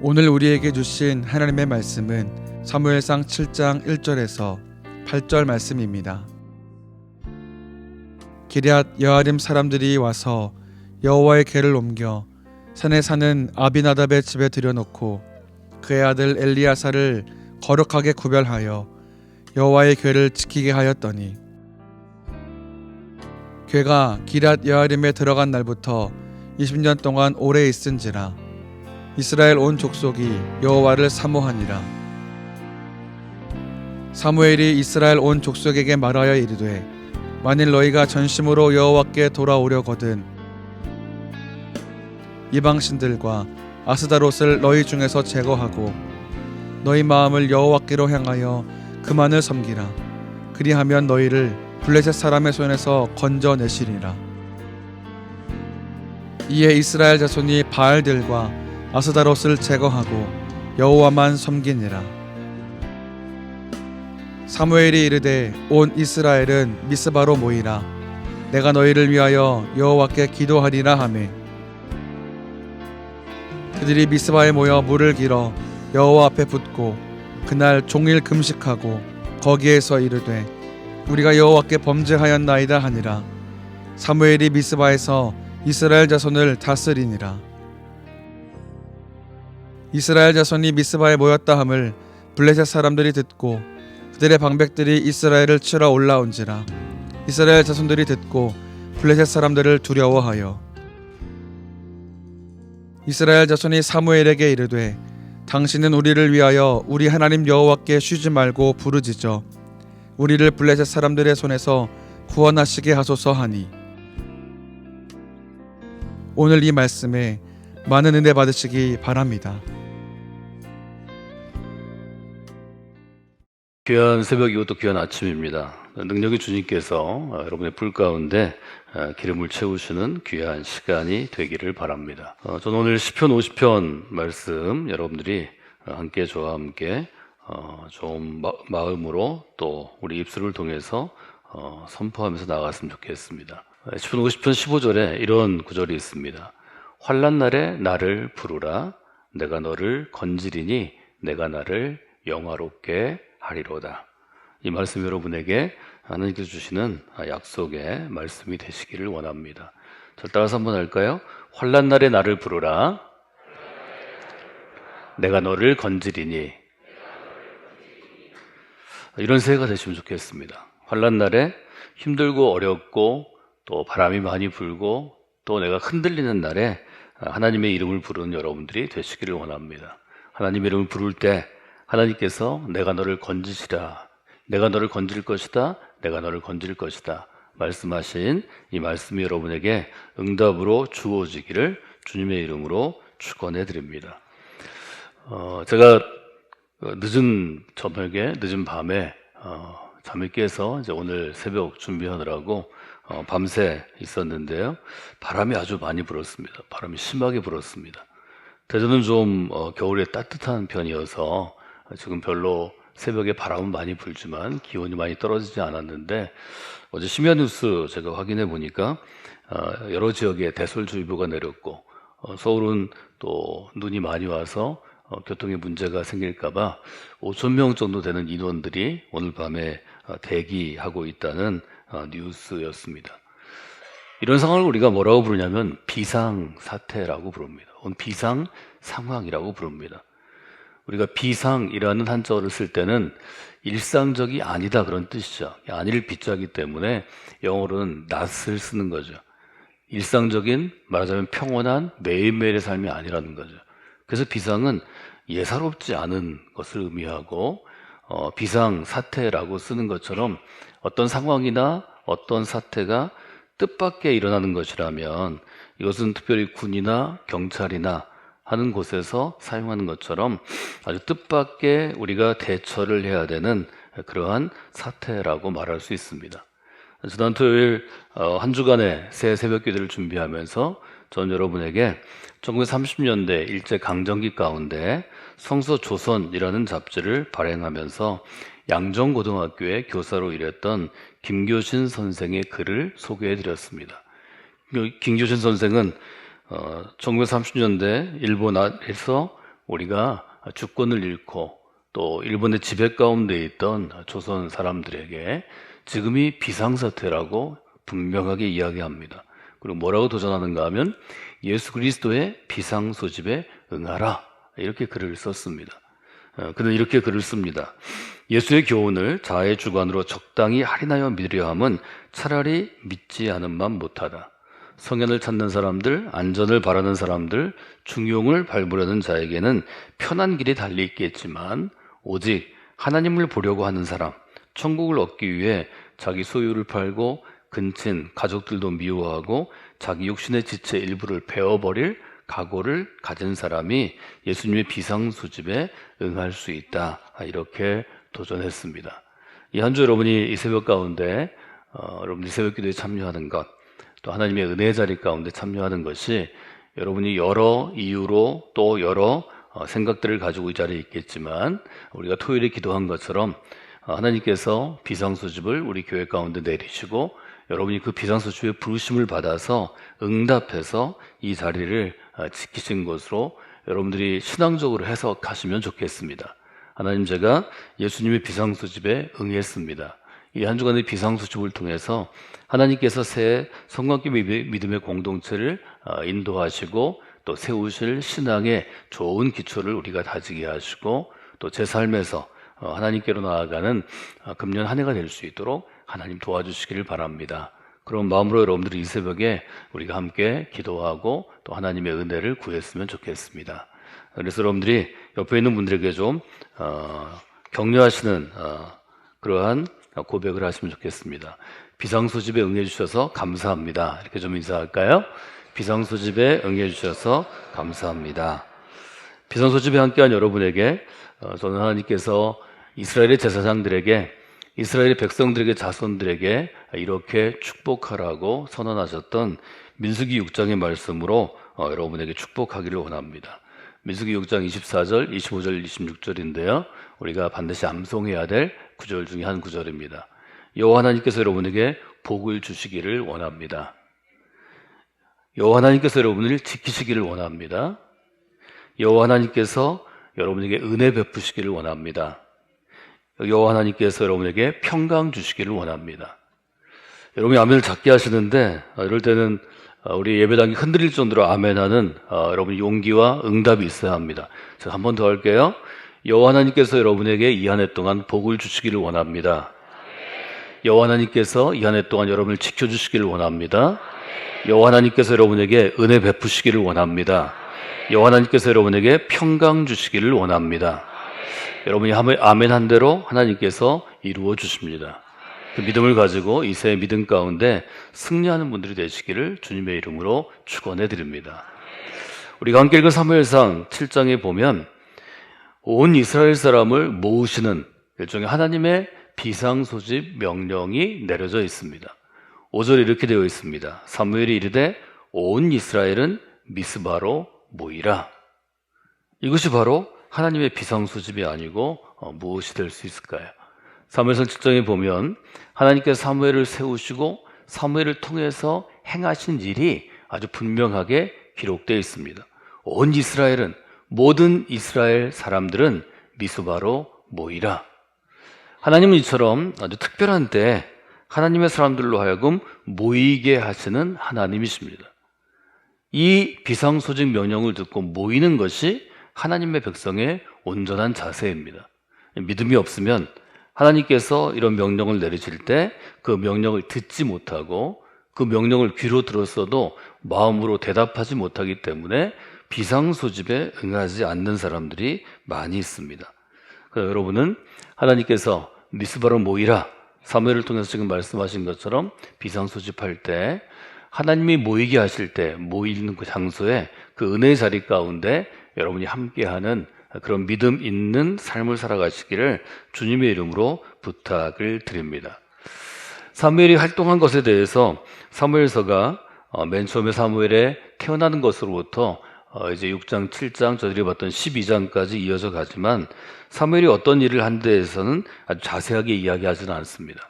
오늘 우리에게 주신 하나님의 말씀은 사무엘상 7장 1절에서 8절 말씀입니다. 기럇 여아림 사람들이 와서 여호와의 궤를 옮겨 산에 사는 아비나답의 집에 들여놓고 그의 아들 엘리야사를 거룩하게 구별하여 여호와의 궤를 지키게 하였더니 궤가 기럇 여아림에 들어간 날부터 20년 동안 오래 있은지라 이스라엘 온 족속이 여호와를 사모하니라. 사무엘이 이스라엘 온 족속에게 말하여 이르되 만일 너희가 전심으로 여호와께 돌아오려거든 이방신들과 아스다롯을 너희 중에서 제거하고 너희 마음을 여호와께로 향하여 그만을 섬기라. 그리하면 너희를 블레셋 사람의 손에서 건져내시리라. 이에 이스라엘 자손이 바알들과 아스다롯을 제거하고 여호와만 섬기니라. 사무엘이 이르되 온 이스라엘은 미스바로 모이라. 내가 너희를 위하여 여호와께 기도하리라 하매 그들이 미스바에 모여 물을 길어 여호와 앞에 붓고 그날 종일 금식하고 거기에서 이르되 우리가 여호와께 범죄하였나이다 하니라. 사무엘이 미스바에서 이스라엘 자손을 다스리니라. 이스라엘 자손이 미스바에 모였다 함을 블레셋 사람들이 듣고 그들의 방백들이 이스라엘을 치러 올라온지라. 이스라엘 자손들이 듣고 블레셋 사람들을 두려워하여 이스라엘 자손이 사무엘에게 이르되 당신은 우리를 위하여 우리 하나님 여호와께 쉬지 말고 부르짖어 우리를 블레셋 사람들의 손에서 구원하시게 하소서 하니 오늘 이 말씀에 많은 은혜 받으시기 바랍니다. 귀한 새벽이고 또 귀한 아침입니다. 능력의 주님께서 여러분의 불 가운데 기름을 채우시는 귀한 시간이 되기를 바랍니다. 저는 오늘 시편 50편 말씀 여러분들이 함께 저와 함께 좋은 마음으로 또 우리 입술을 통해서 선포하면서 나아갔으면 좋겠습니다. 시편 50편 15절에 이런 구절이 있습니다. 환난 날에 나를 부르라. 내가 너를 건지리니 내가 나를 영화롭게 하리로다. 이 말씀 여러분에게 하나님께서 주시는 약속의 말씀이 되시기를 원합니다. 저를 따라서 한번 할까요? 환난 날에 나를 부르라. 내가 너를 건지리니. 이런 새해가 되시면 좋겠습니다. 환난 날에 힘들고 어렵고 또 바람이 많이 불고 또 내가 흔들리는 날에 하나님의 이름을 부르는 여러분들이 되시기를 원합니다. 하나님의 이름을 부를 때 하나님께서 내가 너를 건지시라. 내가 너를 건질 것이다. 내가 너를 건질 것이다. 말씀하신 이 말씀이 여러분에게 응답으로 주어지기를 주님의 이름으로 축원해 드립니다. 제가 늦은 저녁에 늦은 밤에 잠이 깨서 이제 오늘 새벽 준비하느라고 밤새 있었는데요. 바람이 아주 많이 불었습니다. 바람이 심하게 불었습니다. 대전은 좀 겨울에 따뜻한 편이어서 지금 별로 새벽에 바람은 많이 불지만 기온이 많이 떨어지지 않았는데 어제 심야 뉴스 제가 확인해 보니까 여러 지역에 대설주의보가 내렸고 서울은 또 눈이 많이 와서 교통에 문제가 생길까봐 5,000명 정도 되는 인원들이 오늘 밤에 대기하고 있다는 뉴스였습니다. 이런 상황을 우리가 뭐라고 부르냐면 비상사태라고 부릅니다. 혹은 비상상황이라고 부릅니다. 우리가 비상이라는 한자어를 쓸 때는 일상적이 아니다 그런 뜻이죠. 아니를 빗자기 때문에 영어로는 not을 쓰는 거죠. 일상적인 말하자면 평온한 매일매일의 삶이 아니라는 거죠. 그래서 비상은 예사롭지 않은 것을 의미하고 비상사태라고 쓰는 것처럼 어떤 상황이나 어떤 사태가 뜻밖의 일어나는 것이라면 이것은 특별히 군이나 경찰이나 하는 곳에서 사용하는 것처럼 아주 뜻밖의 우리가 대처를 해야 되는 그러한 사태라고 말할 수 있습니다. 지난 토요일 한 주간의 새 새벽 기도를 준비하면서 전 여러분에게 1930년대 일제강점기 가운데 성서조선이라는 잡지를 발행하면서 양정고등학교의 교사로 일했던 김교신 선생의 글을 소개해 드렸습니다. 김교신 선생은 1930년대 일본에서 우리가 주권을 잃고 또 일본의 지배 가운데 있던 조선 사람들에게 지금이 비상사태라고 분명하게 이야기합니다. 그리고 뭐라고 도전하는가 하면 예수 그리스도의 비상소집에 응하라, 이렇게 글을 썼습니다. 그는 이렇게 글을 씁니다. 예수의 교훈을 자아의 주관으로 적당히 할인하여 믿으려 함은 차라리 믿지 않음만 못하다. 성현을 찾는 사람들, 안전을 바라는 사람들, 중용을 밟으려는 자에게는 편한 길이 달리 있겠지만 오직 하나님을 보려고 하는 사람, 천국을 얻기 위해 자기 소유를 팔고 근친, 가족들도 미워하고 자기 욕심의 지체 일부를 베어버릴 각오를 가진 사람이 예수님의 비상소집에 응할 수 있다, 이렇게 도전했습니다. 이 한 주 여러분이 이 새벽 가운데 여러분이 새벽 기도에 참여하는 것, 또 하나님의 은혜의 자리 가운데 참여하는 것이 여러분이 여러 이유로 또 여러 생각들을 가지고 이 자리에 있겠지만 우리가 토요일에 기도한 것처럼 하나님께서 비상소집을 우리 교회 가운데 내리시고 여러분이 그 비상소집의 부르심을 받아서 응답해서 이 자리를 지키신 것으로 여러분들이 신앙적으로 해석하시면 좋겠습니다. 하나님, 제가 예수님의 비상소집에 응했습니다. 이 한 주간의 비상소집을 통해서 하나님께서 새 성령께 믿음의 공동체를 인도하시고 또 세우실 신앙의 좋은 기초를 우리가 다지게 하시고 또 제 삶에서 하나님께로 나아가는 금년 한 해가 될 수 있도록 하나님 도와주시기를 바랍니다. 그런 마음으로 여러분들이 이 새벽에 우리가 함께 기도하고 또 하나님의 은혜를 구했으면 좋겠습니다. 그래서 여러분들이 옆에 있는 분들에게 좀 격려하시는 그러한 고백을 하시면 좋겠습니다. 비상소집에 응해주셔서 감사합니다. 이렇게 좀 인사할까요? 비상소집에 응해주셔서 감사합니다. 비상소집에 함께한 여러분에게 저는 하나님께서 이스라엘의 제사장들에게, 이스라엘의 백성들에게, 자손들에게 이렇게 축복하라고 선언하셨던 민수기 6장의 말씀으로 여러분에게 축복하기를 원합니다. 민수기 6장 24절, 25절, 26절인데요. 우리가 반드시 암송해야 될 구절 중에 한 구절입니다. 여호와 하나님께서 여러분에게 복을 주시기를 원합니다. 여호와 하나님께서 여러분을 지키시기를 원합니다. 여호와 하나님께서 여러분에게 은혜 베푸시기를 원합니다. 여호와 하나님께서 여러분에게 평강 주시기를 원합니다. 여러분이 아멘을 작게 하시는데 이럴 때는 우리 예배당이 흔들릴 정도로 아멘하는 여러분 용기와 응답이 있어야 합니다. 제가 한 번 더 할게요. 여호와 하나님께서 여러분에게 이 한 해 동안 복을 주시기를 원합니다. 여호와 하나님께서 이 한 해 동안 여러분을 지켜주시기를 원합니다. 여호와 하나님께서 여러분에게 은혜 베푸시기를 원합니다. 여호와 하나님께서 여러분에게 평강 주시기를 원합니다. 여러분이 아멘한 대로 하나님께서 이루어 주십니다. 그 믿음을 가지고 이 새해 믿음 가운데 승리하는 분들이 되시기를 주님의 이름으로 축원해 드립니다. 우리가 함께 읽은 사무엘상 7장에 보면 온 이스라엘 사람을 모으시는 일종의 하나님의 비상소집 명령이 내려져 있습니다. 5절에 이렇게 되어 있습니다. 사무엘이 이르되 온 이스라엘은 미스바로 모이라. 이것이 바로 하나님의 비상소집이 아니고 무엇이 될 수 있을까요? 사무엘상 7장에 보면 하나님께서 사무엘을 세우시고 사무엘을 통해서 행하신 일이 아주 분명하게 기록되어 있습니다. 온 이스라엘은, 모든 이스라엘 사람들은 미스바로 모이라. 하나님은 이처럼 아주 특별한 때 하나님의 사람들로 하여금 모이게 하시는 하나님이십니다. 이 비상소집 명령을 듣고 모이는 것이 하나님의 백성의 온전한 자세입니다. 믿음이 없으면 하나님께서 이런 명령을 내리실 때 그 명령을 듣지 못하고 그 명령을 귀로 들었어도 마음으로 대답하지 못하기 때문에 비상소집에 응하지 않는 사람들이 많이 있습니다. 그래서 여러분은 하나님께서 미스바로 모이라, 사무엘을 통해서 지금 말씀하신 것처럼 비상소집할 때 하나님이 모이게 하실 때 모이는 그 장소에 그 은혜의 자리 가운데 여러분이 함께하는 그런 믿음 있는 삶을 살아가시기를 주님의 이름으로 부탁을 드립니다. 사무엘이 활동한 것에 대해서 사무엘서가 맨 처음에 사무엘의 태어나는 것으로부터 이제 6장, 7장, 저희들이 봤던 12장까지 이어져 가지만 사무엘이 어떤 일을 한 데에서는 아주 자세하게 이야기하지는 않습니다.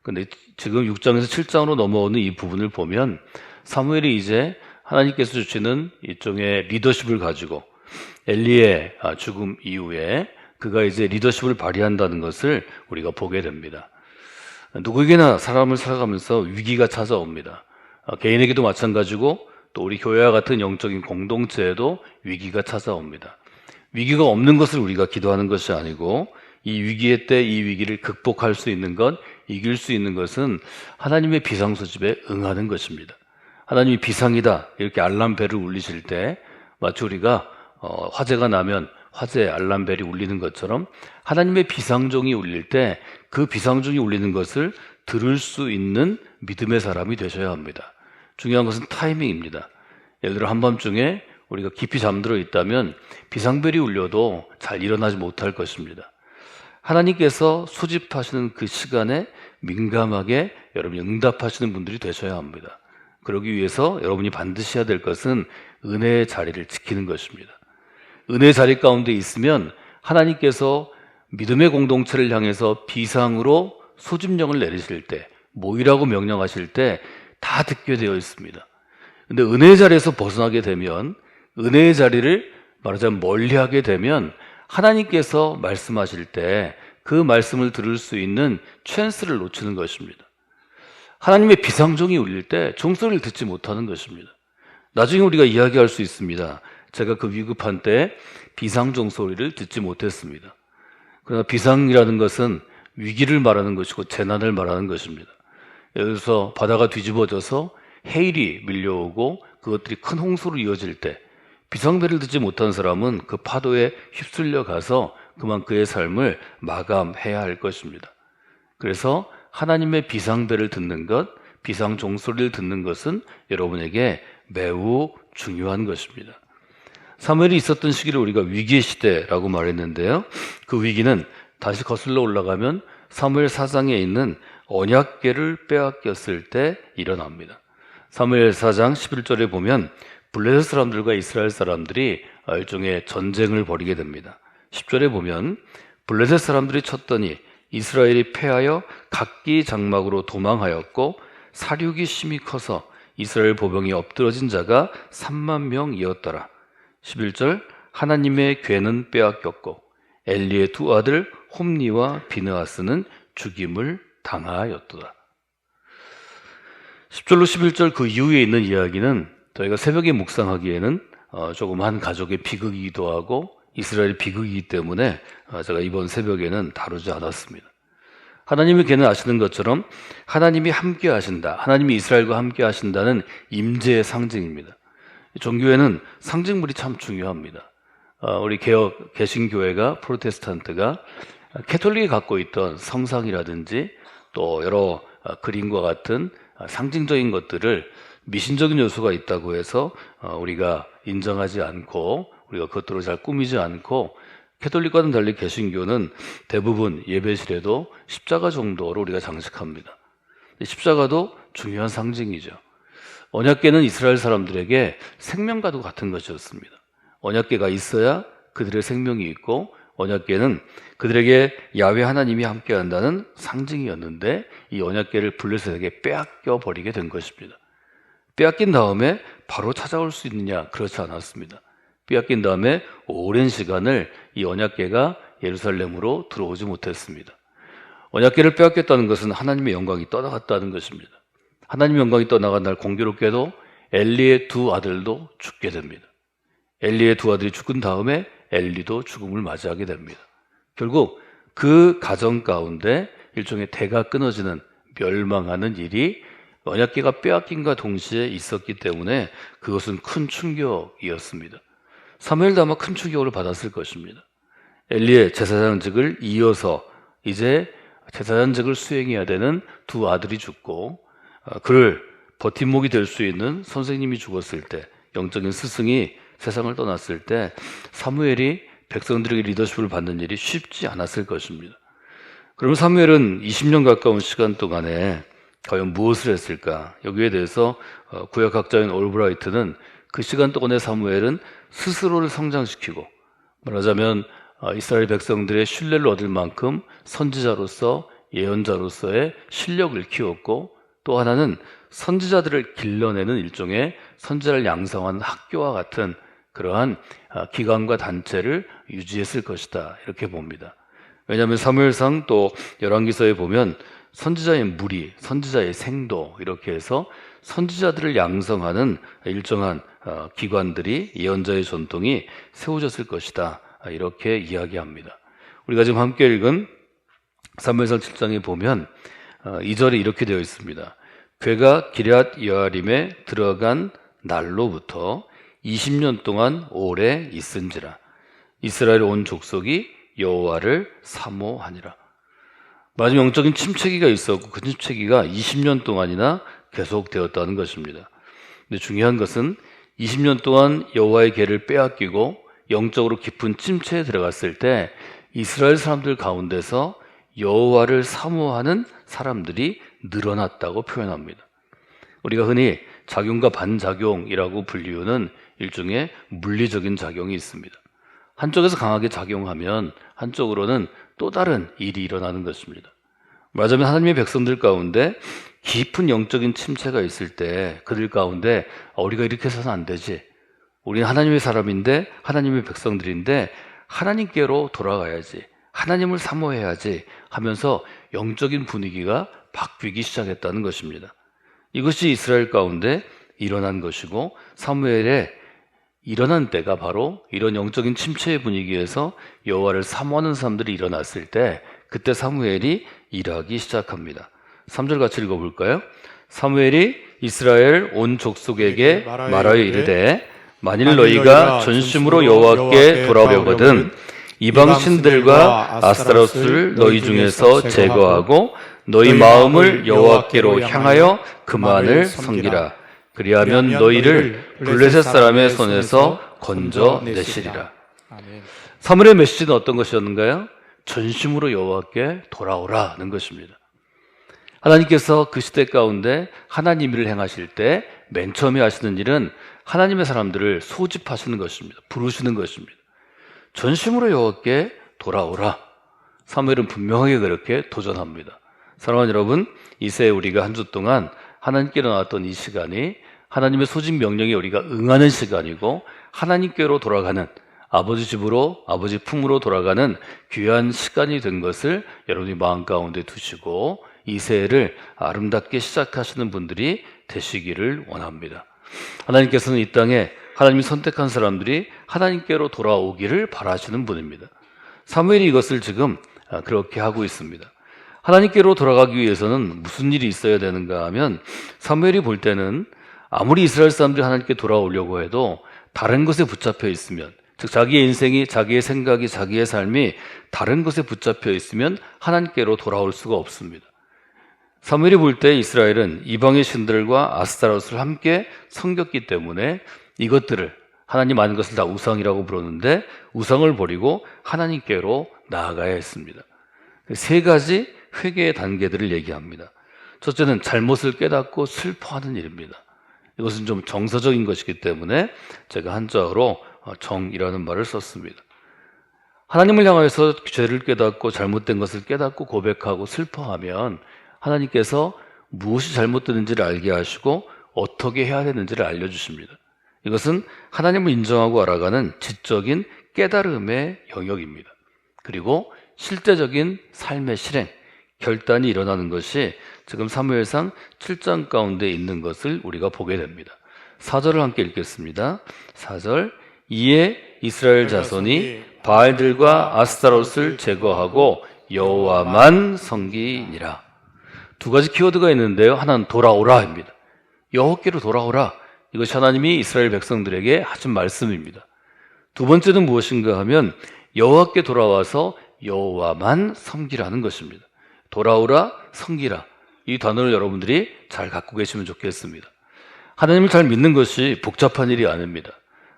근데 지금 6장에서 7장으로 넘어오는 이 부분을 보면 사무엘이 이제 하나님께서 주시는 일종의 리더십을 가지고 엘리의 죽음 이후에 그가 이제 리더십을 발휘한다는 것을 우리가 보게 됩니다. 누구에게나 사람을 살아가면서 위기가 찾아옵니다. 개인에게도 마찬가지고 또 우리 교회와 같은 영적인 공동체에도 위기가 찾아옵니다. 위기가 없는 것을 우리가 기도하는 것이 아니고 이 위기의 때 이 위기를 극복할 수 있는 것, 이길 수 있는 것은 하나님의 비상소집에 응하는 것입니다. 하나님이 비상이다 이렇게 알람벨을 울리실 때 마치 우리가 화재가 나면 화재 알람벨이 울리는 것처럼 하나님의 비상종이 울릴 때 그 비상종이 울리는 것을 들을 수 있는 믿음의 사람이 되셔야 합니다. 중요한 것은 타이밍입니다. 예를 들어 한밤중에 우리가 깊이 잠들어 있다면 비상벨이 울려도 잘 일어나지 못할 것입니다. 하나님께서 소집하시는 그 시간에 민감하게 여러분이 응답하시는 분들이 되셔야 합니다. 그러기 위해서 여러분이 반드시 해야 될 것은 은혜의 자리를 지키는 것입니다. 은혜의 자리 가운데 있으면 하나님께서 믿음의 공동체를 향해서 비상으로 소집령을 내리실 때, 모이라고 명령하실 때 다 듣게 되어 있습니다. 근데 은혜의 자리에서 벗어나게 되면, 은혜의 자리를 말하자면 멀리하게 되면 하나님께서 말씀하실 때 그 말씀을 들을 수 있는 찬스를 놓치는 것입니다. 하나님의 비상종이 울릴 때 종소리를 듣지 못하는 것입니다. 나중에 우리가 이야기할 수 있습니다. 제가 그 위급한 때 비상종 소리를 듣지 못했습니다. 그러나 비상이라는 것은 위기를 말하는 것이고 재난을 말하는 것입니다. 예를 들어서 바다가 뒤집어져서 해일이 밀려오고 그것들이 큰 홍수로 이어질 때 비상벨을 듣지 못한 사람은 그 파도에 휩쓸려 가서 그만 그의 삶을 마감해야 할 것입니다. 그래서 하나님의 비상벨을 듣는 것, 비상 종소리를 듣는 것은 여러분에게 매우 중요한 것입니다. 사무엘이 있었던 시기를 우리가 위기의 시대라고 말했는데요. 그 위기는 다시 거슬러 올라가면 사무엘 4장에 있는 언약궤를 빼앗겼을 때 일어납니다. 사무엘 4장 11절에 보면 블레셋 사람들과 이스라엘 사람들이 일종의 전쟁을 벌이게 됩니다. 10절에 보면 블레셋 사람들이 쳤더니 이스라엘이 패하여 각기 장막으로 도망하였고 사륙이 심히 커서 이스라엘 보병이 엎드러진 자가 3만 명이었더라. 11절 하나님의 궤는 빼앗겼고 엘리의 두 아들 홈니와 비느하스는 죽임을 당하였도다. 10절로 11절 그 이후에 있는 이야기는 저희가 새벽에 묵상하기에는 조금 한 가족의 비극이기도 하고 이스라엘의 비극이기 때문에 제가 이번 새벽에는 다루지 않았습니다. 하나님의 궤는 아시는 것처럼 하나님이 함께 하신다, 하나님이 이스라엘과 함께 하신다는 임재의 상징입니다. 종교에는 상징물이 참 중요합니다. 우리 개신교회가 프로테스탄트가 캐톨릭이 갖고 있던 성상이라든지 또 여러 그림과 같은 상징적인 것들을 미신적인 요소가 있다고 해서 우리가 인정하지 않고 우리가 그것들을 잘 꾸미지 않고 캐톨릭과는 달리 개신교는 대부분 예배실에도 십자가 정도로 우리가 장식합니다. 십자가도 중요한 상징이죠. 언약궤는 이스라엘 사람들에게 생명과도 같은 것이었습니다. 언약궤가 있어야 그들의 생명이 있고 언약궤는 그들에게 야훼 하나님이 함께한다는 상징이었는데 이 언약궤를 블레셋에게 빼앗겨 버리게 된 것입니다. 빼앗긴 다음에 바로 찾아올 수 있느냐? 그렇지 않았습니다. 빼앗긴 다음에 오랜 시간을 이 언약궤가 예루살렘으로 들어오지 못했습니다. 언약궤를 빼앗겼다는 것은 하나님의 영광이 떠나갔다는 것입니다. 하나님의 영광이 떠나간 날 공교롭게도 엘리의 두 아들도 죽게 됩니다. 엘리의 두 아들이 죽은 다음에 엘리도 죽음을 맞이하게 됩니다. 결국 그 가정 가운데 일종의 대가 끊어지는 멸망하는 일이 언약궤가 빼앗김과 동시에 있었기 때문에 그것은 큰 충격이었습니다. 사무엘도 아마 큰 충격을 받았을 것입니다. 엘리의 제사장직을 이어서 이제 제사장직을 수행해야 되는 두 아들이 죽고 그를 버팀목이 될 수 있는 선생님이 죽었을 때, 영적인 스승이 세상을 떠났을 때 사무엘이 백성들에게 리더십을 받는 일이 쉽지 않았을 것입니다. 그러면 사무엘은 20년 가까운 시간 동안에 과연 무엇을 했을까? 여기에 대해서 구약학자인 올브라이트는 그 시간 동안에 사무엘은 스스로를 성장시키고 말하자면 이스라엘 백성들의 신뢰를 얻을 만큼 선지자로서 예언자로서의 실력을 키웠고 또 하나는 선지자들을 길러내는 일종의 선지자를 양성하는 학교와 같은 그러한 기관과 단체를 유지했을 것이다 이렇게 봅니다. 왜냐하면 사무엘상 또 열왕기서에 보면 선지자의 무리, 선지자의 생도 이렇게 해서 선지자들을 양성하는 일정한 기관들이 예언자의 전통이 세워졌을 것이다 이렇게 이야기합니다. 우리가 지금 함께 읽은 사무엘상 7장에 보면 2절에 이렇게 되어 있습니다. 괴가 기럇 여아림에 들어간 날로부터 20년 동안 오래 있은지라 이스라엘 온 족속이 여호와를 사모하니라. 마지막 영적인 침체기가 있었고 그 침체기가 20년 동안이나 계속되었다는 것입니다. 근데 중요한 것은 20년 동안 여호와의 계를 빼앗기고 영적으로 깊은 침체에 들어갔을 때 이스라엘 사람들 가운데서 여호와를 사모하는 사람들이 늘어났다고 표현합니다. 우리가 흔히 작용과 반작용이라고 불리우는 일종의 물리적인 작용이 있습니다. 한쪽에서 강하게 작용하면 한쪽으로는 또 다른 일이 일어나는 것입니다. 말하자면 하나님의 백성들 가운데 깊은 영적인 침체가 있을 때 그들 가운데 우리가 이렇게 해서는 안 되지. 우리는 하나님의 사람인데 하나님의 백성들인데 하나님께로 돌아가야지. 하나님을 사모해야지 하면서 영적인 분위기가 바뀌기 시작했다는 것입니다. 이것이 이스라엘 가운데 일어난 것이고 사무엘에 일어난 때가 바로 이런 영적인 침체의 분위기에서 여호와를 사모하는 사람들이 일어났을 때 그때 사무엘이 일하기 시작합니다. 3절 같이 읽어볼까요? 사무엘이 이스라엘 온 족속에게 말하여 이르되 만일 너희가 전심으로 여호와께 돌아오려거든 이방 신들과 아스타롯을 너희 중에서 제거하고 너희 마음을 여호와께로 향하여 그만을 섬기라. 그리하면 너희를 블레셋 사람의 손에서 건져내시리라. 사무엘의 메시지는 어떤 것이었는가요? 전심으로 여호와께 돌아오라는 것입니다. 하나님께서 그 시대 가운데 하나님 일을 행하실 때 맨 처음에 하시는 일은 하나님의 사람들을 소집하시는 것입니다. 부르시는 것입니다. 전심으로 여호와께 돌아오라. 사무엘은 분명하게 그렇게 도전합니다. 사랑하는 여러분, 이새 우리가 한 주 동안 하나님께로 나왔던 이 시간이 하나님의 소집 명령에 우리가 응하는 시간이고 하나님께로 돌아가는 아버지 집으로 아버지 품으로 돌아가는 귀한 시간이 된 것을 여러분이 마음 가운데 두시고 이 새해를 아름답게 시작하시는 분들이 되시기를 원합니다. 하나님께서는 이 땅에 하나님이 선택한 사람들이 하나님께로 돌아오기를 바라시는 분입니다. 사무엘이 이것을 지금 그렇게 하고 있습니다. 하나님께로 돌아가기 위해서는 무슨 일이 있어야 되는가 하면 사무엘이 볼 때는 아무리 이스라엘 사람들이 하나님께 돌아오려고 해도 다른 것에 붙잡혀 있으면 즉 자기의 인생이 자기의 생각이 자기의 삶이 다른 것에 붙잡혀 있으면 하나님께로 돌아올 수가 없습니다. 사무엘이 볼 때 이스라엘은 이방의 신들과 아스타롯을 함께 섬겼기 때문에 이것들을 하나님 아는 것을 다 우상이라고 부르는데 우상을 버리고 하나님께로 나아가야 했습니다. 세 가지 회개의 단계들을 얘기합니다. 첫째는 잘못을 깨닫고 슬퍼하는 일입니다. 이것은 좀 정서적인 것이기 때문에 제가 한자어로 정이라는 말을 썼습니다. 하나님을 향해서 죄를 깨닫고 잘못된 것을 깨닫고 고백하고 슬퍼하면 하나님께서 무엇이 잘못되는지를 알게 하시고 어떻게 해야 되는지를 알려주십니다. 이것은 하나님을 인정하고 알아가는 지적인 깨달음의 영역입니다. 그리고 실제적인 삶의 실행, 결단이 일어나는 것이 지금 사무엘상 7장 가운데 있는 것을 우리가 보게 됩니다. 4절을 함께 읽겠습니다. 4절 이에 이스라엘 자손이 바알들과 아스타롯을 제거하고 여호와만 섬기니라. 두 가지 키워드가 있는데요. 하나는 돌아오라입니다. 여호와께로 돌아오라. 이것이 하나님이 이스라엘 백성들에게 하신 말씀입니다. 두 번째는 무엇인가 하면 여호와께 돌아와서 여호와만 섬기라는 것입니다. 돌아오라, 섬기라. 이 단어를 여러분들이 잘 갖고 계시면 좋겠습니다. 하나님을 잘 믿는 것이 복잡한 일이 아닙니다.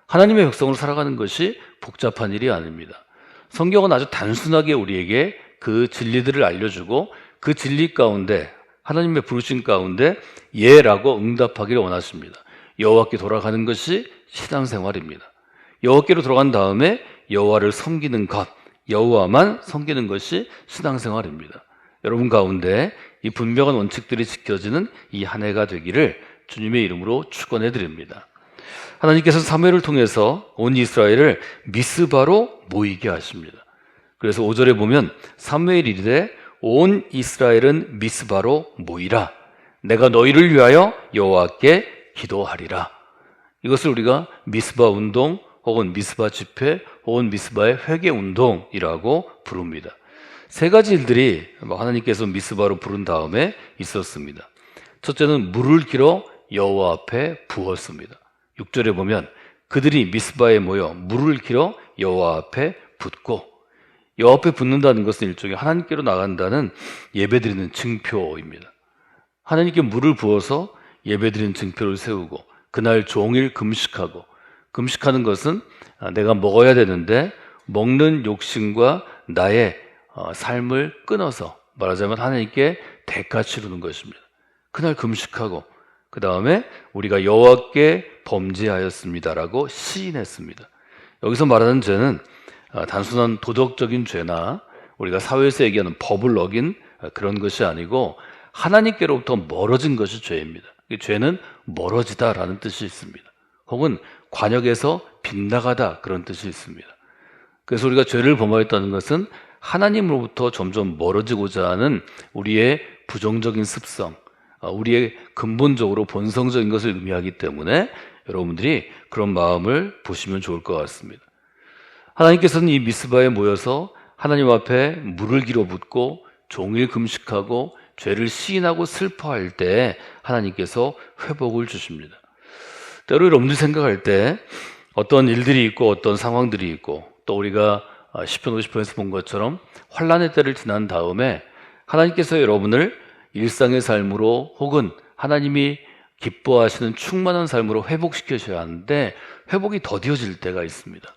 하나님의 백성으로 살아가는 것이 복잡한 일이 아닙니다. 성경은 아주 단순하게 우리에게 그 진리들을 알려주고 그 진리 가운데 하나님의 부르심 가운데 예라고 응답하기를 원하십니다. 여호와께 돌아가는 것이 신앙생활입니다. 여호와께로 돌아간 다음에 여호와를 섬기는 것, 여호와만 섬기는 것이 신앙생활입니다. 여러분 가운데 이 분명한 원칙들이 지켜지는 이 한 해가 되기를 주님의 이름으로 축원해 드립니다. 하나님께서 사무엘을 통해서 온 이스라엘을 미스바로 모이게 하십니다. 그래서 5절에 보면 사무엘이 이르되 온 이스라엘은 미스바로 모이라. 내가 너희를 위하여 여호와께 기도하리라. 이것을 우리가 미스바 운동 혹은 미스바 집회 혹은 미스바의 회개 운동이라고 부릅니다. 세 가지 일들이 하나님께서 미스바로 부른 다음에 있었습니다. 첫째는 물을 길어 여호와 앞에 부었습니다. 6절에 보면 그들이 미스바에 모여 물을 길어 여호와 앞에 붓고, 여호와 앞에 붓는다는 것은 일종의 하나님께로 나간다는 예배드리는 증표입니다. 하나님께 물을 부어서 예배드리는 증표를 세우고 그날 종일 금식하고, 금식하는 것은 내가 먹어야 되는데 먹는 욕심과 나의 삶을 끊어서 말하자면 하나님께 대가 치르는 것입니다. 그날 금식하고 그 다음에 우리가 여호와께 범죄하였습니다라고 시인했습니다. 여기서 말하는 죄는 단순한 도덕적인 죄나 우리가 사회에서 얘기하는 법을 어긴 그런 것이 아니고 하나님께로부터 멀어진 것이 죄입니다. 죄는 멀어지다라는 뜻이 있습니다. 혹은 관역에서 빗나가다 그런 뜻이 있습니다. 그래서 우리가 죄를 범하였다는 것은 하나님으로부터 점점 멀어지고자 하는 우리의 부정적인 습성, 우리의 근본적으로 본성적인 것을 의미하기 때문에 여러분들이 그런 마음을 보시면 좋을 것 같습니다. 하나님께서는 이 미스바에 모여서 하나님 앞에 물을 길어 붓고 종일 금식하고 죄를 시인하고 슬퍼할 때 하나님께서 회복을 주십니다. 때로 여러분들이 생각할 때 어떤 일들이 있고 어떤 상황들이 있고 또 우리가 시편 50편에서 본 것처럼 환난의 때를 지난 다음에 하나님께서 여러분을 일상의 삶으로 혹은 하나님이 기뻐하시는 충만한 삶으로 회복시키셔야 하는데 회복이 더뎌질 때가 있습니다.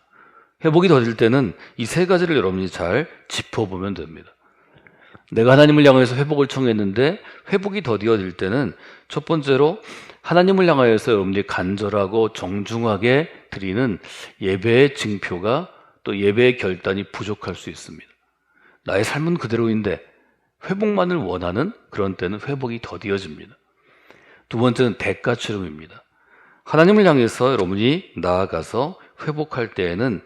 회복이 더딜 때는 이 세 가지를 여러분이 잘 짚어보면 됩니다. 내가 하나님을 향해서 회복을 청했는데 회복이 더뎌질 때는 첫 번째로 하나님을 향하여서 여러분들이 간절하고 정중하게 드리는 예배의 징표가 또 예배의 결단이 부족할 수 있습니다. 나의 삶은 그대로인데 회복만을 원하는 그런 때는 회복이 더디어집니다. 두 번째는 대가 치름입니다. 하나님을 향해서 여러분이 나아가서 회복할 때에는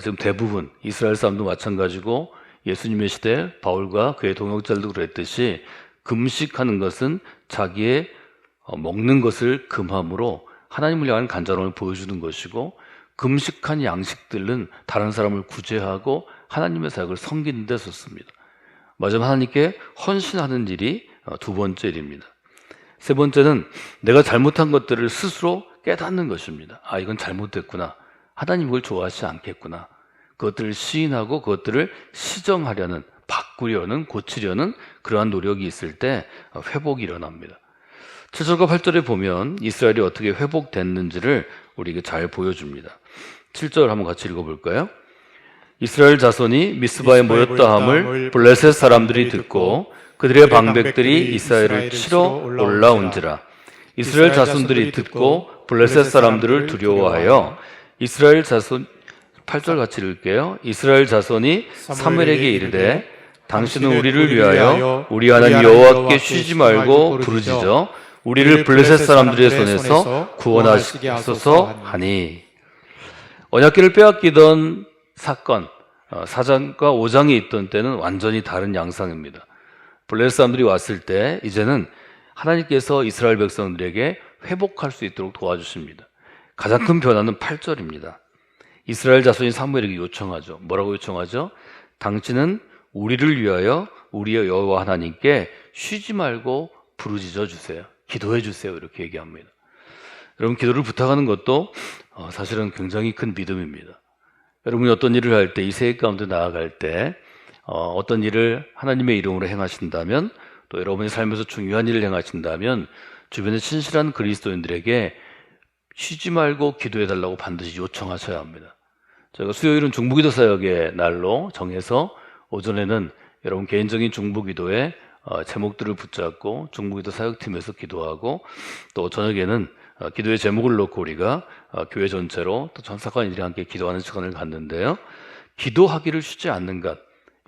지금 대부분 이스라엘 사람도 마찬가지고 예수님의 시대 바울과 그의 동역자들도 그랬듯이 금식하는 것은 자기의 먹는 것을 금함으로 하나님을 향한 간절함을 보여주는 것이고, 금식한 양식들은 다른 사람을 구제하고 하나님의 사역을 섬기는 데 썼습니다. 마지막 하나님께 헌신하는 일이 두 번째 일입니다. 세 번째는 내가 잘못한 것들을 스스로 깨닫는 것입니다. 아, 이건 잘못됐구나. 하나님 이걸 좋아하지 않겠구나. 그것들을 시인하고 그것들을 시정하려는, 바꾸려는, 고치려는 그러한 노력이 있을 때 회복이 일어납니다. 7절과 8절에 보면 이스라엘이 어떻게 회복됐는지를 우리에게 잘 보여줍니다. 7절 한번 같이 읽어볼까요? 이스라엘 자손이 미스바에 모였다 함을 블레셋 사람들이 듣고 그들의 방백들이 이스라엘을 치러 올라온지라. 이스라엘 자손들이 듣고 블레셋 사람들을 두려워하여 이스라엘 자손, 8절 같이 읽을게요. 이스라엘 자손이 사무엘에게 이르되 당신은 우리를 위하여 우리 하나님 여호와께 쉬지 말고 부르짖어 우리를 블레셋 사람들의 손에서 구원하시옵소서 하니. 언약궤를 빼앗기던 사건, 4장과 5장에 있던 때는 완전히 다른 양상입니다. 블레셋 사람들이 왔을 때 이제는 하나님께서 이스라엘 백성들에게 회복할 수 있도록 도와주십니다. 가장 큰 변화는 8절입니다. 이스라엘 자손이 사무엘에게 요청하죠. 뭐라고 요청하죠? 당신은 우리를 위하여 우리의 여호와 하나님께 쉬지 말고 부르짖어 주세요. 기도해 주세요. 이렇게 얘기합니다. 여러분, 기도를 부탁하는 것도 사실은 굉장히 큰 믿음입니다. 여러분이 어떤 일을 할 때, 이 세계 가운데 나아갈 때 어떤 일을 하나님의 이름으로 행하신다면, 또 여러분의 삶에서 중요한 일을 행하신다면 주변의 신실한 그리스도인들에게 쉬지 말고 기도해 달라고 반드시 요청하셔야 합니다. 저희가 수요일은 중보기도 사역의 날로 정해서 오전에는 여러분 개인적인 중보기도에 제목들을 붙잡고 중보기도 사역팀에서 기도하고, 또 저녁에는 기도의 제목을 놓고 우리가 교회 전체로 또 전사관인들이 함께 기도하는 시간을 갖는데요. 기도하기를 쉬지 않는 것,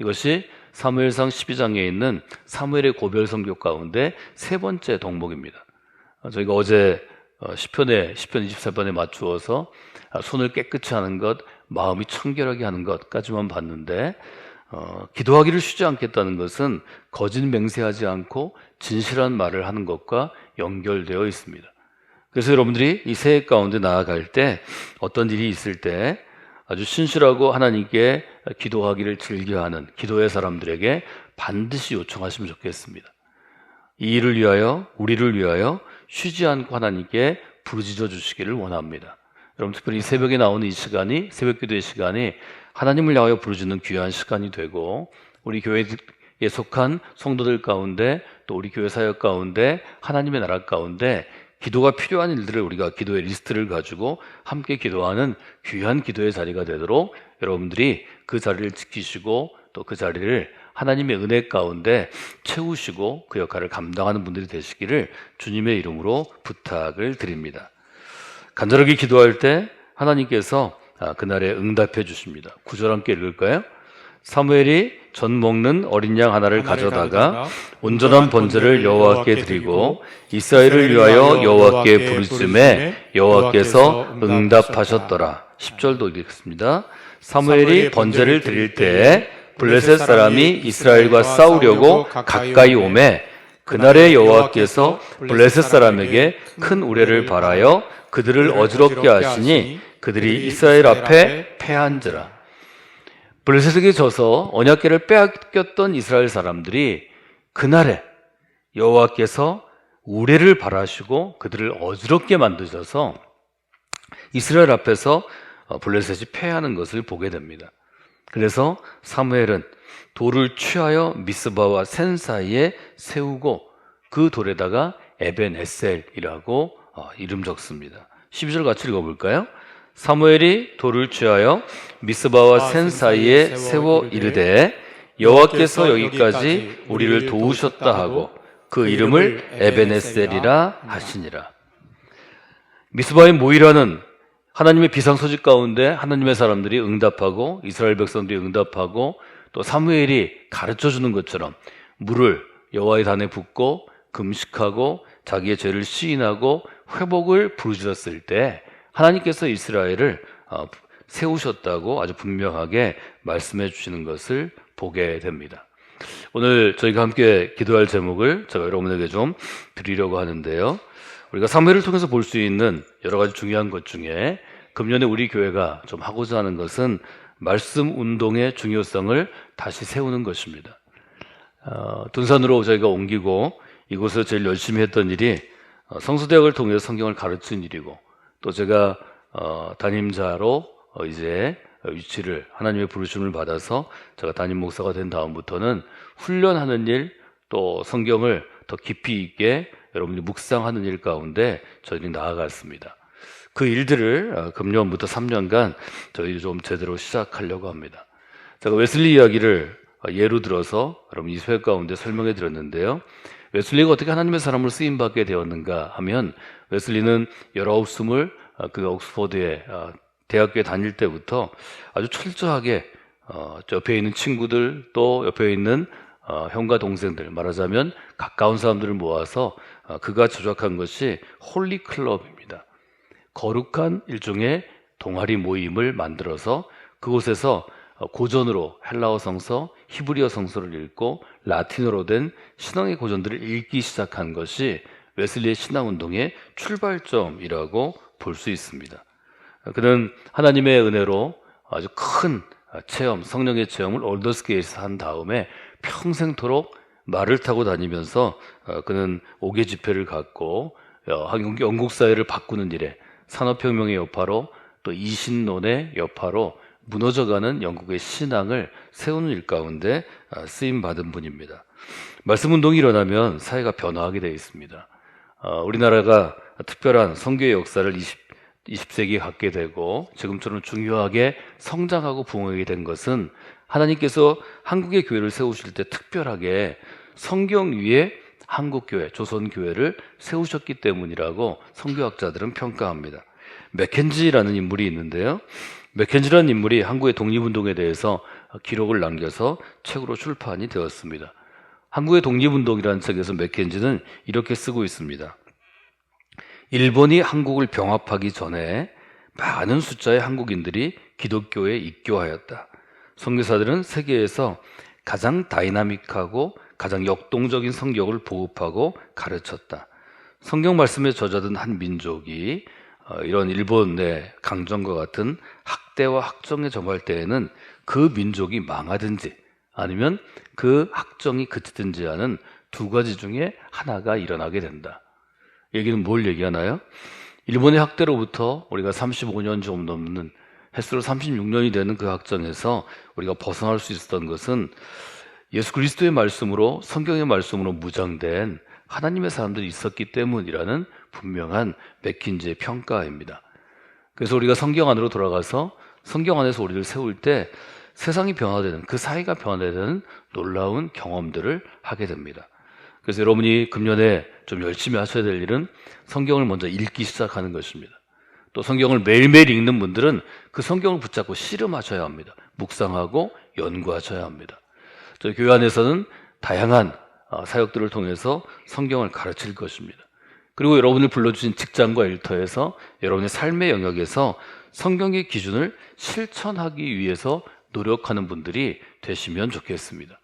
이것이 사무엘상 12장에 있는 사무엘의 고별 선교 가운데 세 번째 덕목입니다. 저희가 어제 시편 24편에 맞추어서 손을 깨끗이 하는 것, 마음이 청결하게 하는 것까지만 봤는데 기도하기를 쉬지 않겠다는 것은 거짓 맹세하지 않고 진실한 말을 하는 것과 연결되어 있습니다. 그래서 여러분들이 이 새해 가운데 나아갈 때 어떤 일이 있을 때 아주 신실하고 하나님께 기도하기를 즐겨하는 기도의 사람들에게 반드시 요청하시면 좋겠습니다. 이 일을 위하여, 우리를 위하여 쉬지 않고 하나님께 부르짖어 주시기를 원합니다. 여러분, 특별히 새벽에 나오는 이 시간이, 새벽 기도의 시간이 하나님을 향하여 부르짖는 귀한 시간이 되고, 우리 교회에 속한 성도들 가운데, 또 우리 교회 사역 가운데, 하나님의 나라 가운데 기도가 필요한 일들을 우리가 기도의 리스트를 가지고 함께 기도하는 귀한 기도의 자리가 되도록 여러분들이 그 자리를 지키시고 또 그 자리를 하나님의 은혜 가운데 채우시고 그 역할을 감당하는 분들이 되시기를 주님의 이름으로 부탁을 드립니다. 간절하게 기도할 때 하나님께서 그날에 응답해 주십니다. 구절 함께 읽을까요? 사무엘이 전 먹는 어린 양 하나를 가져다가 온전한 번제를 여호와께 드리고 이스라엘을 위하여 여호와께 부르짖음에 여호와께서 응답하셨더라. 10절도 읽겠습니다. 사무엘이 번제를 드릴 때에 블레셋 사람이 이스라엘과 싸우려고 가까이 오매 그날에 여호와께서 블레셋 사람에게 큰 우레를 발하여 그들을 어지럽게 하시니 그들이 이스라엘 앞에 패한지라. 블레셋에게 져서 언약궤를 빼앗겼던 이스라엘 사람들이 그날에 여호와께서 우레를 발하시고 그들을 어지럽게 만드셔서 이스라엘 앞에서 블레셋이 패하는 것을 보게 됩니다. 그래서 사무엘은 돌을 취하여 미스바와 센 사이에 세우고 그 돌에다가 에벤에셀이라고 이름 적습니다. 12절 같이 읽어볼까요? 사무엘이 돌을 취하여 미스바와 센 사이에 세워 이르되 여호와께서 여기까지 우리를 도우셨다 하고 그 이름을 에벤에셀이라 하시니라. 미스바의 모이라는 하나님의 비상소식 가운데 하나님의 사람들이 응답하고 이스라엘 백성들이 응답하고 또 사무엘이 가르쳐주는 것처럼 물을 여호와의 단에 붓고 금식하고 자기의 죄를 시인하고 회복을 부르짖었을 때 하나님께서 이스라엘을 세우셨다고 아주 분명하게 말씀해 주시는 것을 보게 됩니다. 오늘 저희가 함께 기도할 제목을 제가 여러분에게 좀 드리려고 하는데요. 우리가 사무엘을 통해서 볼 수 있는 여러 가지 중요한 것 중에 금년에 우리 교회가 좀 하고자 하는 것은 말씀 운동의 중요성을 다시 세우는 것입니다. 둔산으로 저희가 옮기고 이곳에서 제일 열심히 했던 일이 성수대학을 통해서 성경을 가르치는 일이고 또 제가 담임자로 이제 위치를 하나님의 부르심을 받아서 제가 담임 목사가 된 다음부터는 훈련하는 일 또 성경을 더 깊이 있게 여러분들이 묵상하는 일 가운데 저희들이 나아갔습니다. 그 일들을 금년부터 3년간 저희 좀 제대로 시작하려고 합니다. 제가 웨슬리 이야기를 예로 들어서 여러분 이 수업 가운데 설명해 드렸는데요. 웨슬리가 어떻게 하나님의 사람으로 쓰임받게 되었는가 하면 웨슬리는 19, 20 그 옥스퍼드에 대학교에 다닐 때부터 아주 철저하게 옆에 있는 친구들 또 옆에 있는 형과 동생들 말하자면 가까운 사람들을 모아서 그가 조작한 것이 홀리 클럽입니다. 거룩한 일종의 동아리 모임을 만들어서 그곳에서 고전으로 헬라어 성서, 히브리어 성서를 읽고 라틴어로 된 신앙의 고전들을 읽기 시작한 것이 웨슬리의 신앙운동의 출발점이라고 볼 수 있습니다. 그는 하나님의 은혜로 아주 큰 체험, 성령의 체험을 올더스게이트에서 한 다음에 평생토록 말을 타고 다니면서 그는 5개 지폐를 갖고 영국 사회를 바꾸는 일에 산업혁명의 여파로 또 이신론의 여파로 무너져가는 영국의 신앙을 세우는 일 가운데 쓰임받은 분입니다. 말씀운동이 일어나면 사회가 변화하게 되어 있습니다. 우리나라가 특별한 선교의 역사를 20세기에 갖게 되고 지금처럼 중요하게 성장하고 부흥하게 된 것은 하나님께서 한국의 교회를 세우실 때 특별하게 성경 위에 한국교회, 조선교회를 세우셨기 때문이라고 선교학자들은 평가합니다. 맥켄지라는 인물이 있는데요. 맥켄지라는 인물이 한국의 독립운동에 대해서 기록을 남겨서 책으로 출판이 되었습니다. 한국의 독립운동이라는 책에서 맥켄지는 이렇게 쓰고 있습니다. 일본이 한국을 병합하기 전에 많은 숫자의 한국인들이 기독교에 입교하였다. 선교사들은 세계에서 가장 다이나믹하고 가장 역동적인 성경을 보급하고 가르쳤다. 성경 말씀에 젖어든 한 민족이 이런 일본 내 강점과 같은 학대와 학정에 점할 때에는 그 민족이 망하든지 아니면 그 학정이 그치든지 하는 두 가지 중에 하나가 일어나게 된다. 얘기는 뭘 얘기하나요? 일본의 학대로부터 우리가 35년 좀 넘는 횟수로 36년이 되는 그 학정에서 우리가 벗어날 수 있었던 것은 예수 그리스도의 말씀으로, 성경의 말씀으로 무장된 하나님의 사람들이 있었기 때문이라는 분명한 맥킨지의 평가입니다. 그래서 우리가 성경 안으로 돌아가서 성경 안에서 우리를 세울 때 세상이 변화되는, 그 사회가 변화되는 놀라운 경험들을 하게 됩니다. 그래서 여러분이 금년에 좀 열심히 하셔야 될 일은 성경을 먼저 읽기 시작하는 것입니다. 또 성경을 매일매일 읽는 분들은 그 성경을 붙잡고 씨름하셔야 합니다. 묵상하고 연구하셔야 합니다. 저희 교회 안에서는 다양한 사역들을 통해서 성경을 가르칠 것입니다. 그리고 여러분을 불러주신 직장과 일터에서 여러분의 삶의 영역에서 성경의 기준을 실천하기 위해서 노력하는 분들이 되시면 좋겠습니다.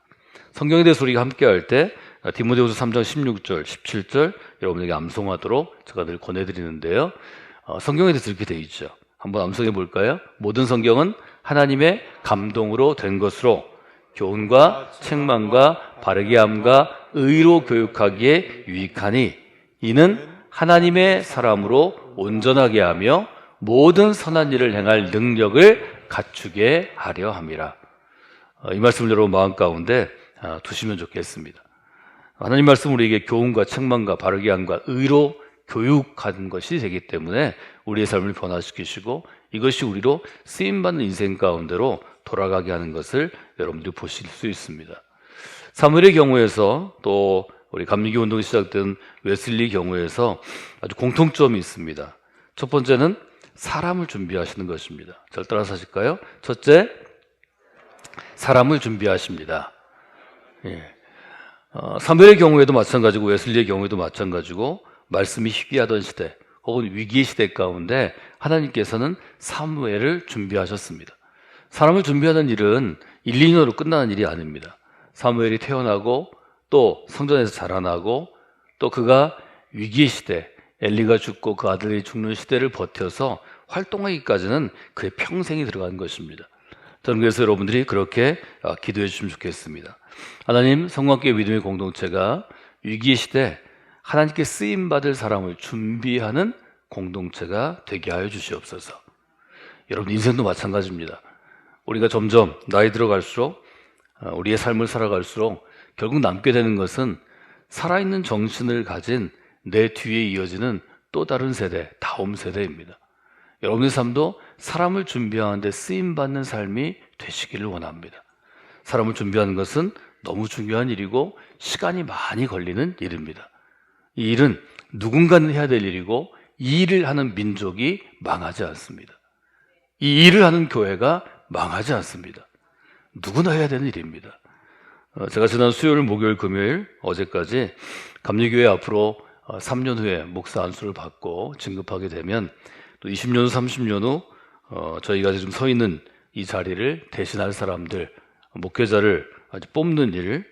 성경에 대해서 우리가 함께 할 때 디모데후서 3장 16절, 17절 여러분에게 암송하도록 제가 늘 권해드리는데요. 성경에 대해서 이렇게 되어 있죠. 한번 암송해 볼까요? 모든 성경은 하나님의 감동으로 된 것으로 교훈과 책망과 바르게 함과 의로 교육하기에 유익하니 이는 하나님의 사람으로 온전하게 하며 모든 선한 일을 행할 능력을 갖추게 하려 함이라. 이 말씀을 여러분 마음 가운데 두시면 좋겠습니다. 하나님 말씀 우리에게 교훈과 책망과 바르게 함과 의로 교육하는 것이 되기 때문에 우리의 삶을 변화시키시고 이것이 우리로 쓰임받는 인생 가운데로 돌아가게 하는 것을 여러분들이 보실 수 있습니다. 사무엘의 경우에서 또 우리 감리교 운동이 시작된 웨슬리 경우에서 아주 공통점이 있습니다. 첫 번째는 사람을 준비하시는 것입니다. 잘 따라서 하실까요? 첫째, 사람을 준비하십니다. 사무엘의 경우에도 마찬가지고 웨슬리의 경우에도 마찬가지고 말씀이 희귀하던 시대 혹은 위기의 시대 가운데 하나님께서는 사무엘을 준비하셨습니다. 사람을 준비하는 일은 1, 2년으로 끝나는 일이 아닙니다. 사무엘이 태어나고 또 성전에서 자라나고 또 그가 위기의 시대, 엘리가 죽고 그 아들이 죽는 시대를 버텨서 활동하기까지는 그의 평생이 들어간 것입니다. 저는 그래서 여러분들이 그렇게 기도해 주시면 좋겠습니다. 하나님, 성광교회 믿음의 공동체가 위기의 시대 하나님께 쓰임받을 사람을 준비하는 공동체가 되게 하여 주시옵소서. 여러분 인생도 마찬가지입니다. 우리가 점점 나이 들어갈수록 우리의 삶을 살아갈수록 결국 남게 되는 것은 살아있는 정신을 가진 내 뒤에 이어지는 또 다른 세대, 다음 세대입니다. 여러분의 삶도 사람을 준비하는데 쓰임받는 삶이 되시기를 원합니다. 사람을 준비하는 것은 너무 중요한 일이고 시간이 많이 걸리는 일입니다. 이 일은 누군가는 해야 될 일이고 이 일을 하는 민족이 망하지 않습니다. 이 일을 하는 교회가 망하지 않습니다. 누구나 해야 되는 일입니다. 제가 지난 수요일, 목요일, 금요일 어제까지 감리교회 앞으로 3년 후에 목사 안수를 받고 진급하게 되면 또 20년 후, 30년 후 저희가 지금 서 있는 이 자리를 대신할 사람들, 목회자를 아주 뽑는 일,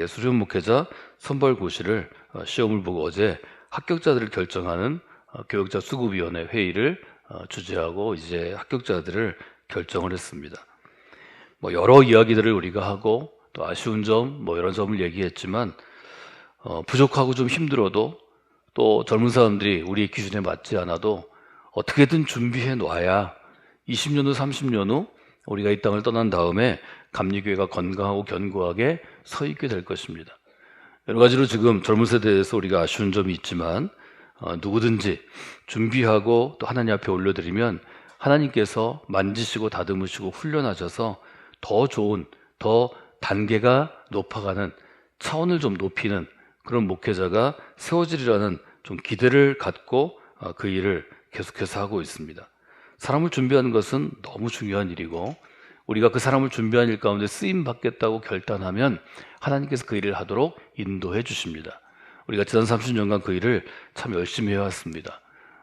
수련 목회자 선발 고시를 시험을 보고 어제 합격자들을 결정하는 교육자 수급위원회 회의를 주재하고 이제 합격자들을 결정을 했습니다. 여러 이야기들을 우리가 하고 또 아쉬운 점, 이런 점을 얘기했지만 부족하고 좀 힘들어도 또 젊은 사람들이 우리의 기준에 맞지 않아도 어떻게든 준비해 놔야 20년 후, 30년 후 우리가 이 땅을 떠난 다음에 감리교회가 건강하고 견고하게 서 있게 될 것입니다. 여러 가지로 지금 젊은 세대에서 우리가 아쉬운 점이 있지만 누구든지 준비하고 또 하나님 앞에 올려드리면 하나님께서 만지시고 다듬으시고 훈련하셔서 더 좋은, 더 단계가 높아가는, 차원을 좀 높이는 그런 목회자가 세워지리라는 좀 기대를 갖고 그 일을 계속해서 하고 있습니다. 사람을 준비하는 것은 너무 중요한 일이고 우리가 그 사람을 준비한 일 가운데 쓰임 받겠다고 결단하면 하나님께서 그 일을 하도록 인도해 주십니다. 우리가 지난 30년간 그 일을 참 열심히 해왔습니다.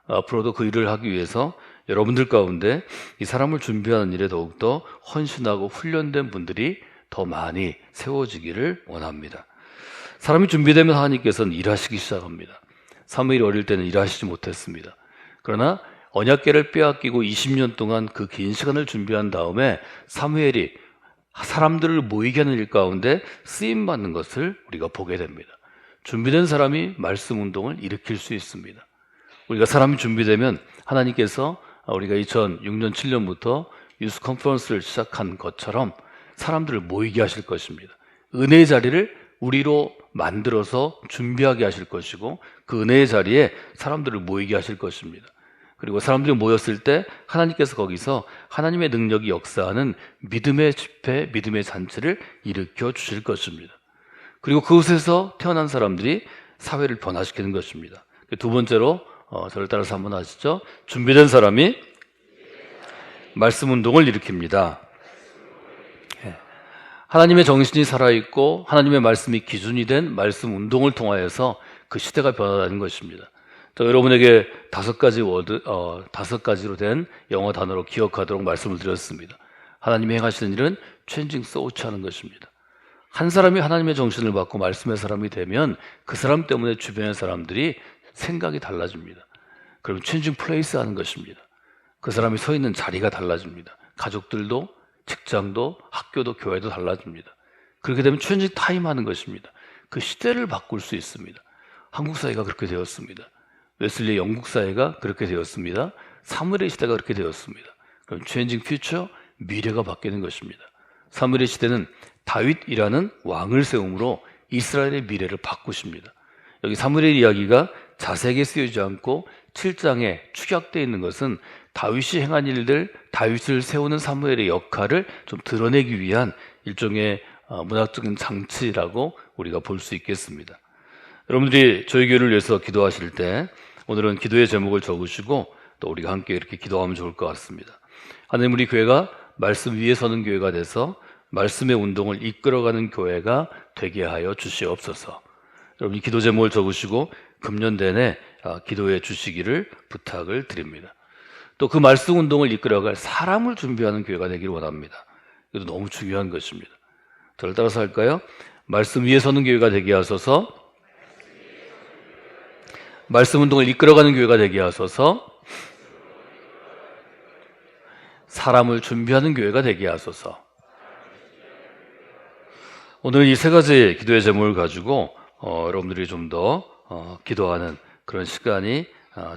앞으로도 그 일을 하기 위해서 여러분들 가운데 이 사람을 준비하는 일에 더욱더 헌신하고 훈련된 분들이 더 많이 세워지기를 원합니다. 사람이 준비되면 하나님께서는 일하시기 시작합니다. 사무엘이 어릴 때는 일하시지 못했습니다. 그러나 언약궤를 빼앗기고 20년 동안 그 긴 시간을 준비한 다음에 사무엘이 사람들을 모이게 하는 일 가운데 쓰임받는 것을 우리가 보게 됩니다. 준비된 사람이 말씀 운동을 일으킬 수 있습니다. 우리가 사람이 준비되면 하나님께서 우리가 2006년 7년부터 유스 컨퍼런스를 시작한 것처럼 사람들을 모이게 하실 것입니다. 은혜의 자리를 우리로 만들어서 준비하게 하실 것이고 그 은혜의 자리에 사람들을 모이게 하실 것입니다. 그리고 사람들이 모였을 때 하나님께서 거기서 하나님의 능력이 역사하는 믿음의 집회, 믿음의 잔치를 일으켜 주실 것입니다. 그리고 그곳에서 태어난 사람들이 사회를 변화시키는 것입니다. 두 번째로 저를 따라서 한번 하시죠. 준비된 사람이 말씀 운동을 일으킵니다. 하나님의 정신이 살아있고 하나님의 말씀이 기준이 된 말씀 운동을 통하여서 그 시대가 변화하는 것입니다. 여러분에게 5가지로 된 영어 단어로 기억하도록 말씀을 드렸습니다. 하나님이 행하시는 일은 changing thoughts 하는 것입니다. 한 사람이 하나님의 정신을 받고 말씀의 사람이 되면 그 사람 때문에 주변의 사람들이 생각이 달라집니다. 그럼 changing place 하는 것입니다. 그 사람이 서 있는 자리가 달라집니다. 가족들도 직장도 학교도 교회도 달라집니다. 그렇게 되면 changing time 하는 것입니다. 그 시대를 바꿀 수 있습니다. 한국 사회가 그렇게 되었습니다. 웨슬리 영국 사회가 그렇게 되었습니다. 사무엘의 시대가 그렇게 되었습니다. 그럼 changing future, 미래가 바뀌는 것입니다. 사무엘의 시대는 다윗이라는 왕을 세움으로 이스라엘의 미래를 바꾸십니다. 여기 사무엘의 이야기가 자세하게 쓰여지지 않고 7장에 축약되어 있는 것은 다윗이 행한 일들, 다윗을 세우는 사무엘의 역할을 좀 드러내기 위한 일종의 문학적인 장치라고 우리가 볼 수 있겠습니다. 여러분들이 저희 교회를 위해서 기도하실 때 오늘은 기도의 제목을 적으시고 또 우리가 함께 이렇게 기도하면 좋을 것 같습니다. 하나님, 우리 교회가 말씀 위에 서는 교회가 돼서 말씀의 운동을 이끌어가는 교회가 되게 하여 주시옵소서. 여러분이 기도 제목을 적으시고 금년 내내 기도해 주시기를 부탁을 드립니다. 또 그 말씀 운동을 이끌어갈 사람을 준비하는 교회가 되기를 원합니다. 이것도 너무 중요한 것입니다. 저를 따라서 할까요? 말씀 위에 서는 교회가 되게 하소서. 말씀 운동을 이끌어가는 교회가 되게 하소서. 사람을 준비하는 교회가 되게 하소서. 오늘은 이 3가지 기도의 제목을 가지고 여러분들이 좀 더 기도하는 그런 시간이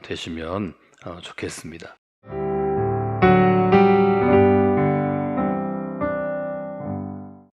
되시면 좋겠습니다.